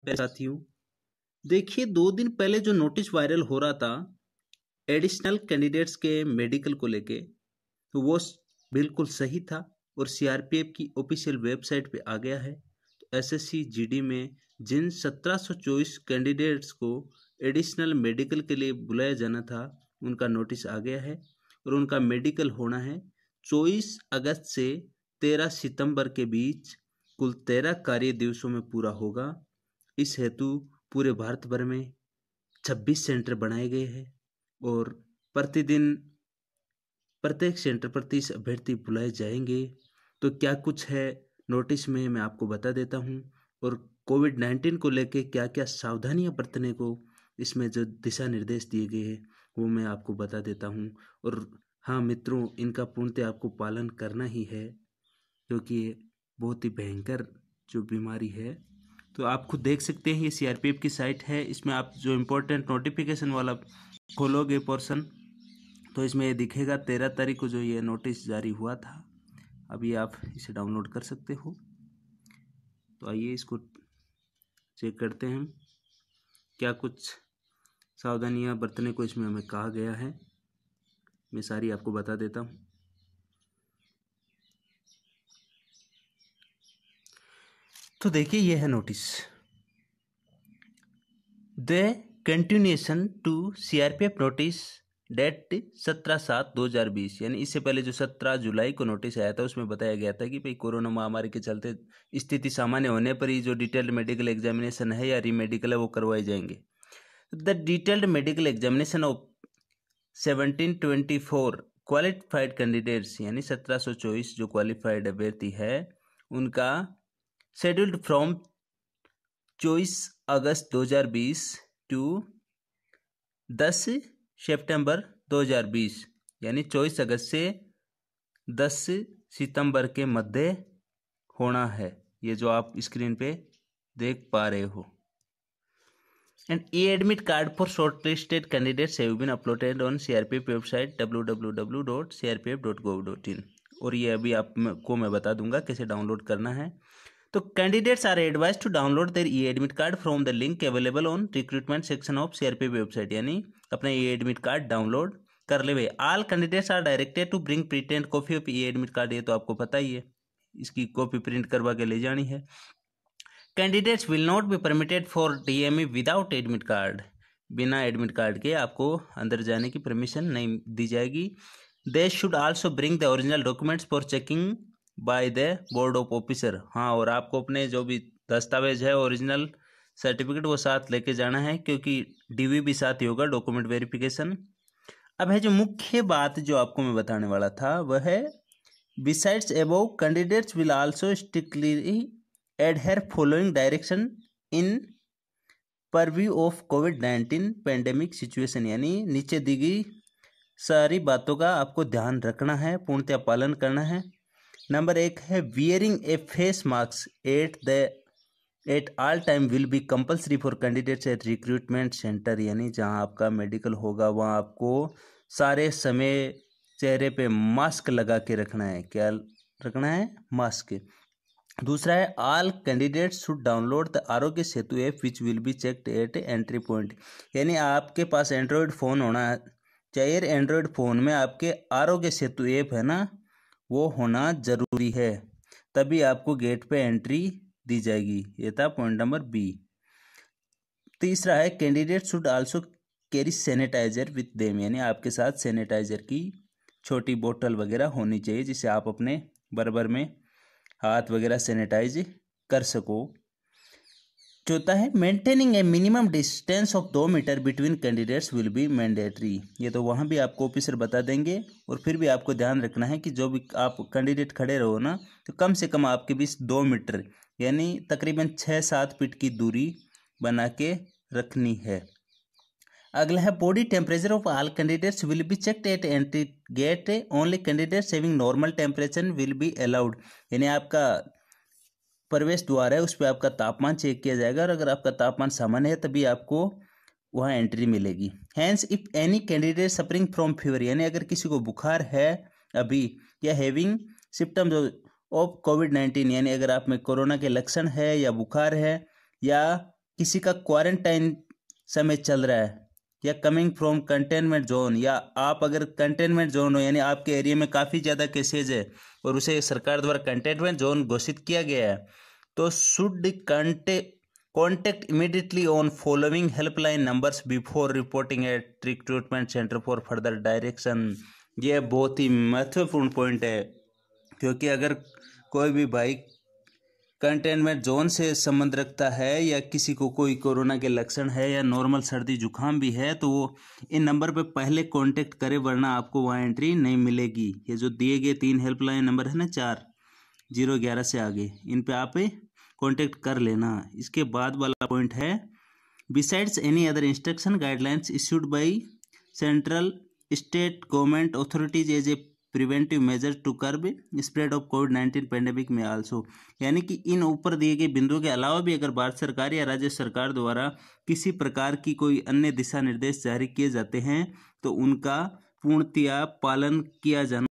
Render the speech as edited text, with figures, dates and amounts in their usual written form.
साथियों, देखिए 2 दिन पहले जो नोटिस वायरल हो रहा था एडिशनल कैंडिडेट्स के मेडिकल को लेके, तो वो बिल्कुल सही था और सीआरपीएफ की ऑफिशियल वेबसाइट पे आ गया है। तो एसएससी जीडी में जिन 1724 कैंडिडेट्स को एडिशनल मेडिकल के लिए बुलाया जाना था उनका नोटिस आ गया है और उनका मेडिकल होना है 24 अगस्त से 13 सितंबर के बीच, कुल 13 कार्य दिवसों में पूरा होगा। इस हेतु पूरे भारत भर में 26 सेंटर बनाए गए हैं और प्रतिदिन प्रत्येक सेंटर पर 30 अभ्यर्थी बुलाए जाएंगे। तो क्या कुछ है नोटिस में मैं आपको बता देता हूँ, और कोविड-19 को लेके क्या क्या सावधानियां बरतने को इसमें जो दिशा निर्देश दिए गए हैं वो मैं आपको बता देता हूँ। और हाँ मित्रों, इनका पूर्णतः आपको पालन करना ही है क्योंकि ये बहुत ही भयंकर जो बीमारी है। तो आप खुद देख सकते हैं, ये सीआरपीएफ की साइट है। इसमें आप जो इम्पोर्टेंट नोटिफिकेशन वाला खोलोगे पोर्शन, तो इसमें ये दिखेगा 13 तारीख को जो ये नोटिस जारी हुआ था। अभी आप इसे डाउनलोड कर सकते हो। तो आइए इसको चेक करते हैं क्या कुछ सावधानियां बरतने को इसमें हमें कहा गया है। मैं सारी आपको बता देता हूँ। तो देखिए ये है notice, the continuation to CRPF notice date 17/7/2020, यानी इससे पहले जो 17 जुलाई को नोटिस आया था उसमें बताया गया था कि भाई कोरोना महामारी के चलते स्थिति सामान्य होने पर ही जो डिटेल्ड मेडिकल एग्जामिनेशन है या रीमेडिकल है वो करवाए जाएंगे। The detailed medical examination of 1724 qualified candidates, यानी 1724 जो क्वालिफाइड अभ्यर्थी है उनका शेड्यूल्ड फ्रॉम 24 अगस्त 2020 टू 10 सितंबर 2020, यानी 24 अगस्त से 10 सितंबर के मध्य होना है। ये जो आप स्क्रीन पे देख पा रहे हो। And e admit card for shortlisted candidates have been uploaded on CRPF website www.crpf.gov.in। और ये अभी आपको मैं बता दूंगा कैसे डाउनलोड करना है। तो candidates are advised to download their e admit card from the link available on recruitment section of CRPF website, यानी अपना ई एडमिट कार्ड डाउनलोड कर ले। All candidates are directed to bring printed copy of e admit card, ये तो आपको पता ही है, इसकी कॉपी प्रिंट करवा के ले जानी है। Candidates will not be permitted for DME without admit card, बिना एडमिट कार्ड के आपको अंदर जाने की परमिशन नहीं दी जाएगी। They should also bring the original documents for checking by the board of officer. हाँ, और आपको अपने जो भी दस्तावेज है ओरिजिनल सर्टिफिकेट वो साथ लेके जाना है, क्योंकि डीवी भी साथ ही होगा, डॉक्यूमेंट वेरिफिकेशन। अब है जो मुख्य बात जो आपको मैं बताने वाला था वह है, besides above candidates will also strictly adhere following direction in purview of COVID-19 pandemic situation, यानी नीचे दी गई सारी बातों का आपको ध्यान रखना है, पूर्णतः पालन करना है। नंबर 1 है wearing a face mask at all time will be compulsory for candidates at recruitment centre, यानी जहां आपका मेडिकल होगा वहां आपको सारे समय चेहरे पे मास्क लगा के रखना है। क्या रखना है? मास्क। दूसरा है all candidates should download the Aarogya Setu app which will be checked at entry point, यानी आपके पास एंड्रॉयड फ़ोन होना चाहिए। एंड्रॉयड फ़ोन में आपके आरोग्य सेतु ऐप है ना, वो होना ज़रूरी है, तभी आपको गेट पे एंट्री दी जाएगी। ये था पॉइंट नंबर बी। तीसरा है candidate should also carry sanitizer with them, यानी आपके साथ सैनिटाइजर की छोटी बोतल वगैरह होनी चाहिए जिससे आप अपने बराबर में हाथ वगैरह सैनिटाइज कर सको। चौथा है maintaining a minimum distance of 2 metre between candidates will be mandatory, ये तो वहाँ भी आपको ऑफिसर बता देंगे, और फिर भी आपको ध्यान रखना है कि जो भी आप कैंडिडेट खड़े रहो ना, तो कम से कम आपके बीच 2 मीटर यानी तकरीबन 6-7 फीट की दूरी बना के रखनी है। अगला है body temperature of all candidates will be checked at entry gate, only candidates having normal temperature will be allowed, यानी आपका प्रवेश द्वार है उस पर आपका तापमान चेक किया जाएगा, और अगर आपका तापमान सामान्य है तभी आपको वहाँ एंट्री मिलेगी। Hence if any candidate suffering from fever, यानी अगर किसी को बुखार है अभी, या हैविंग सिम्टम्स ऑफ कोविड-19, यानी अगर आप में कोरोना के लक्षण है या बुखार है, या किसी का क्वारंटाइन समय चल रहा है या कमिंग फ्रॉम कंटेनमेंट जोन, या आप अगर कंटेनमेंट जोन हो यानी आपके एरिया में काफ़ी ज़्यादा केसेज है और उसे सरकार द्वारा कंटेनमेंट जोन घोषित किया गया है, तो should contact immediately on following helpline numbers before reporting at recruitment centre for further direction. ये बहुत ही महत्वपूर्ण पॉइंट है, क्योंकि अगर कोई भी भाई कंटेनमेंट जोन से संबंध रखता है या किसी को कोई कोरोना के लक्षण है या नॉर्मल सर्दी जुकाम भी है, तो वो इन नंबर पे पहले कांटेक्ट करे, वरना आपको वहाँ एंट्री नहीं मिलेगी। ये जो दिए गए 3 हेल्पलाइन नंबर है ना, 4011 से आगे, इन पे आप कांटेक्ट कर लेना। इसके बाद वाला पॉइंट है, besides any other instruction guidelines issued by central state government authorities as a preventive measure to curb spread of कोविड-19 पेंडेमिक में आल्सो। यानी कि इन ऊपर दिए गए बिंदुओं के अलावा भी अगर भारत सरकार या राज्य सरकार द्वारा किसी प्रकार की कोई अन्य दिशा निर्देश जारी किए जाते हैं तो उनका पूर्णतया पालन किया जाना